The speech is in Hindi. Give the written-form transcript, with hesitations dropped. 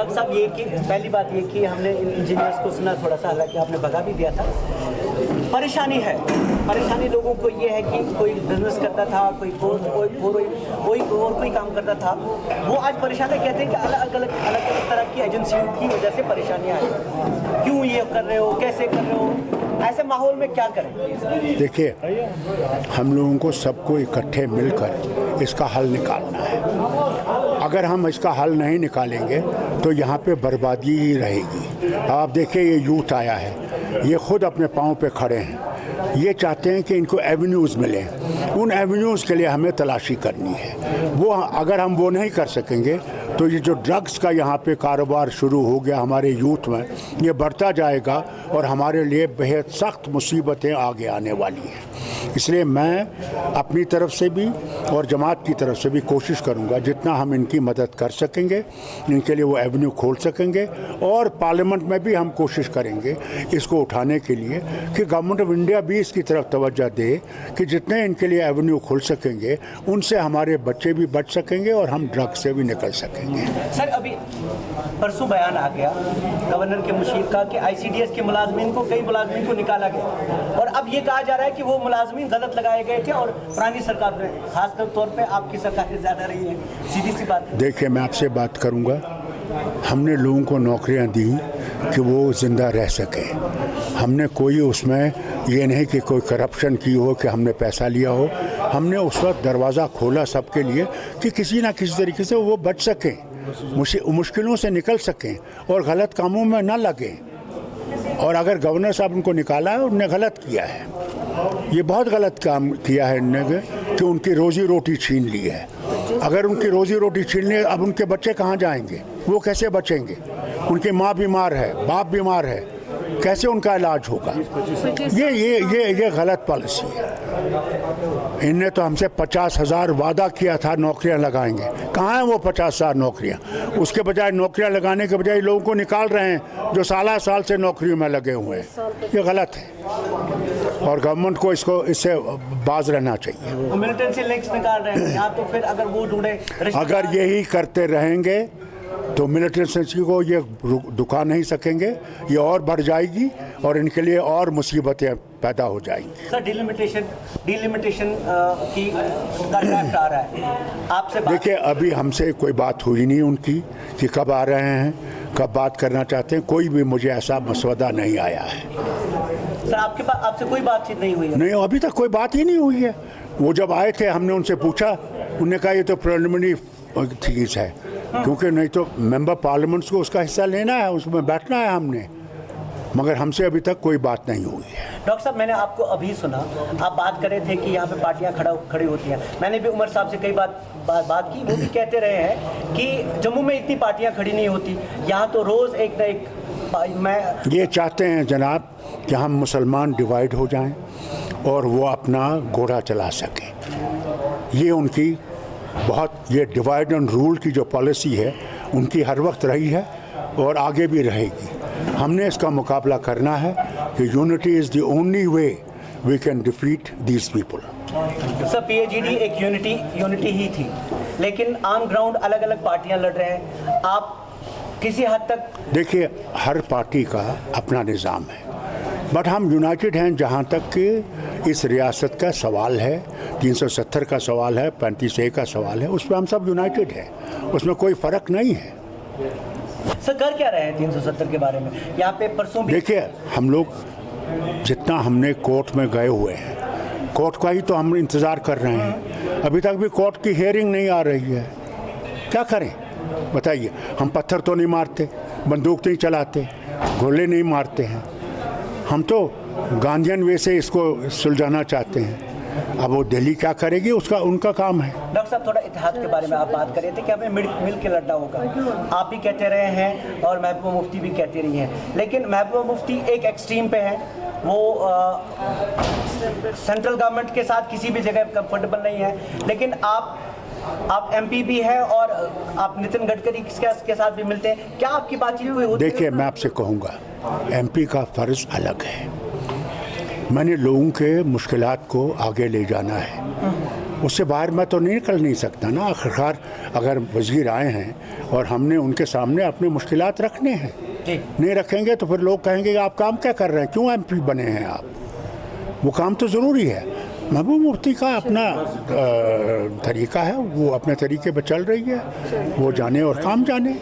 डॉक्टर साहब ये कि पहली बात ये कि हमने इंजीनियर्स को सुना थोड़ा सा, हालांकि आपने भगा भी दिया था। परेशानी है, परेशानी लोगों को ये है कि कोई बिजनेस करता था, कोई और कोई काम करता था, वो आज परेशान है। कहते हैं कि अलग अलग तरह की एजेंसियों की वजह से परेशानियाँ हैं। क्यों ये कर रहे हो, कैसे कर रहे हो, ऐसे माहौल में क्या करें? देखिए, हम लोगों को सबको इकट्ठे मिलकर इसका हल निकालना है। अगर हम इसका हल नहीं निकालेंगे तो यहाँ पे बर्बादी ही रहेगी। आप देखिए, ये यूथ आया है, ये खुद अपने पाँव पे खड़े हैं, ये चाहते हैं कि इनको एवेन्यूज़ मिलें। उन एवेन्यूज़ के लिए हमें तलाशी करनी है। वो अगर हम वो नहीं कर सकेंगे तो ये जो ड्रग्स का यहाँ पे कारोबार शुरू हो गया हमारे यूथ में, ये बढ़ता जाएगा और हमारे लिए बेहद सख्त मुसीबतें आगे आने वाली हैं। इसलिए मैं अपनी तरफ से भी और जमात की तरफ से भी कोशिश करूंगा जितना हम इनकी मदद कर सकेंगे, इनके लिए वो एवेन्यू खोल सकेंगे। और पार्लियामेंट में भी हम कोशिश करेंगे इसको उठाने के लिए कि गवर्नमेंट ऑफ इंडिया भी इसकी तरफ तवज्जो दे कि जितने इनके लिए एवेन्यू खुल सकेंगे उनसे हमारे बच्चे भी बच सकेंगे और हम ड्रग से भी निकल सकेंगे। सर, अभी परसों बयान आ गया गवर्नर के मुशीर का कि ICDS के मुलाजमीन को, कई मुलाजमीन को निकाला गया और अब ये कहा जा रहा है कि वो मुलाजमीन गलत लगाए गए थे और पुरानी सरकार में, खासकर तौर पे आपकी सरकार ज़्यादा रही है। सीधी सी बात है। देखिए, मैं आपसे बात करूंगा, हमने लोगों को नौकरियां दी कि वो ज़िंदा रह सकें। हमने कोई उसमें ये नहीं कि कोई करप्शन की हो, कि हमने पैसा लिया हो। हमने उस वक्त दरवाज़ा खोला सबके लिए कि किसी ना किसी तरीके से वो बच सकें, मुश्किलों से निकल सकें और गलत कामों में ना लगें। और अगर गवर्नर साहब उनको निकाला है, उनने गलत किया है, ये बहुत गलत काम किया है इन्होंने कि उनकी रोज़ी रोटी छीन ली है। अगर उनकी रोज़ी रोटी छीन ली, अब उनके बच्चे कहाँ जाएंगे, वो कैसे बचेंगे? उनकी माँ बीमार है, बाप बीमार है, कैसे उनका इलाज होगा? ये गलत पॉलिसी है। इनने तो हमसे 50,000 वादा किया था नौकरियां लगाएंगे, कहाँ हैं वो 50,000 नौकरियां? उसके बजाय नौकरियां लगाने के बजाय लोगों को निकाल रहे हैं जो साल से नौकरियों में लगे हुए हैं। ये गलत है और गवर्नमेंट को इससे बाज रहना चाहिए। मिलिटेंसी लिंक्स निकाल रहे हैं, या तो फिर अगर वो ढूंढे, अगर यही करते रहेंगे तो मिलिटेंसी को ये दुका नहीं सकेंगे, ये और बढ़ जाएगी और इनके लिए और मुसीबतें पैदा हो जाएंगी। सर, डिलिमिटेशन की ड्राफ्ट आ रहा है आपसे। देखिए, अभी हमसे कोई बात हुई नहीं उनकी कि कब आ रहे हैं, कब बात करना चाहते हैं। कोई भी मुझे ऐसा मसवदा नहीं आया है। सर, आपके पास आपसे कोई बातचीत नहीं हुई है? नहीं, अभी तक कोई बात ही नहीं हुई है। वो जब आए थे, हमने उनसे पूछा, उन्होंने कहा ये तो प्रिलिमिनरी चीज़ है, क्योंकि नहीं तो मेंबर पार्लियामेंट्स को उसका हिस्सा लेना है, उसमें बैठना है हमने, मगर हमसे अभी तक कोई बात नहीं हुई है। डॉक्टर साहब, मैंने आपको अभी सुना, आप बात कर रहे थे कि यहाँ पे पार्टियाँ खड़ी होती हैं। मैंने भी उमर साहब से कई बात की, वो भी कहते रहे हैं कि जम्मू में इतनी पार्टियाँ खड़ी नहीं होती, यहाँ तो रोज़ एक न एक। मैं ये चाहते हैं जनाब कि हम मुसलमान डिवाइड हो जाएं और वो अपना घोड़ा चला सकें। ये उनकी ये डिवाइड एंड रूल की जो पॉलिसी है उनकी हर वक्त रही है और आगे भी रहेगी। हमने इसका मुकाबला करना है कि unity is the only way we can defeat these people. Sir, PAGD एक यूनिटी ही थी, लेकिन ऑन ग्राउंड अलग अलग पार्टियां लड़ रहे हैं। आप किसी हद तक देखिए, हर पार्टी का अपना निज़ाम है, बट हम यूनाइटेड हैं। जहाँ तक कि इस रियासत का सवाल है, 370 का सवाल है, 35A का सवाल है, उस पर हम सब यूनाइटेड हैं, उसमें कोई फ़र्क नहीं है। सर, कर क्या रहे हैं 370 के बारे में? यहाँ पे परसों भी देखिए, हम लोग जितना हमने कोर्ट में गए हुए हैं, कोर्ट का ही तो हम इंतज़ार कर रहे हैं। अभी तक भी कोर्ट की हियरिंग नहीं आ रही है। क्या करें बताइए? हम पत्थर तो नहीं मारते, बंदूक नहीं चलाते, गोले नहीं मारते हैं, हम तो गांधीयन वे से इसको सुलझाना चाहते हैं। अब वो दिल्ली क्या करेगी, उसका उनका काम है। डॉक्टर साहब, थोड़ा इतिहाद के बारे में आप बात कर रहे थे कि हमें मिल के लड़ना होगा। आप भी कहते रहे हैं और महबूबा मुफ्ती भी कहती रही हैं, लेकिन महबूबा मुफ्ती एक एक्सट्रीम पे है, वो सेंट्रल गवर्नमेंट के साथ किसी भी जगह कंफर्टेबल नहीं है, लेकिन आप MP भी हैं और आप नितिन गडकरी के साथ भी मिलते हैं। क्या आपकी बातचीत कोई होती है? देखिए, मैं आपसे कहूँगा, MP का फ़र्ज़ अलग है, मैंने लोगों के मुश्किलात को आगे ले जाना है, उससे बाहर मैं तो निकल नहीं सकता ना। आखिरकार अगर वज़ीर आए हैं और हमने उनके सामने अपने मुश्किलात रखने हैं, नहीं रखेंगे तो फिर लोग कहेंगे आप काम क्या कर रहे हैं, क्यों MP बने हैं आप। वो काम तो ज़रूरी है। महबूब मुफ्ती का अपना तरीका है, वो अपने तरीके पर चल रही है, वो जाने और काम जाने।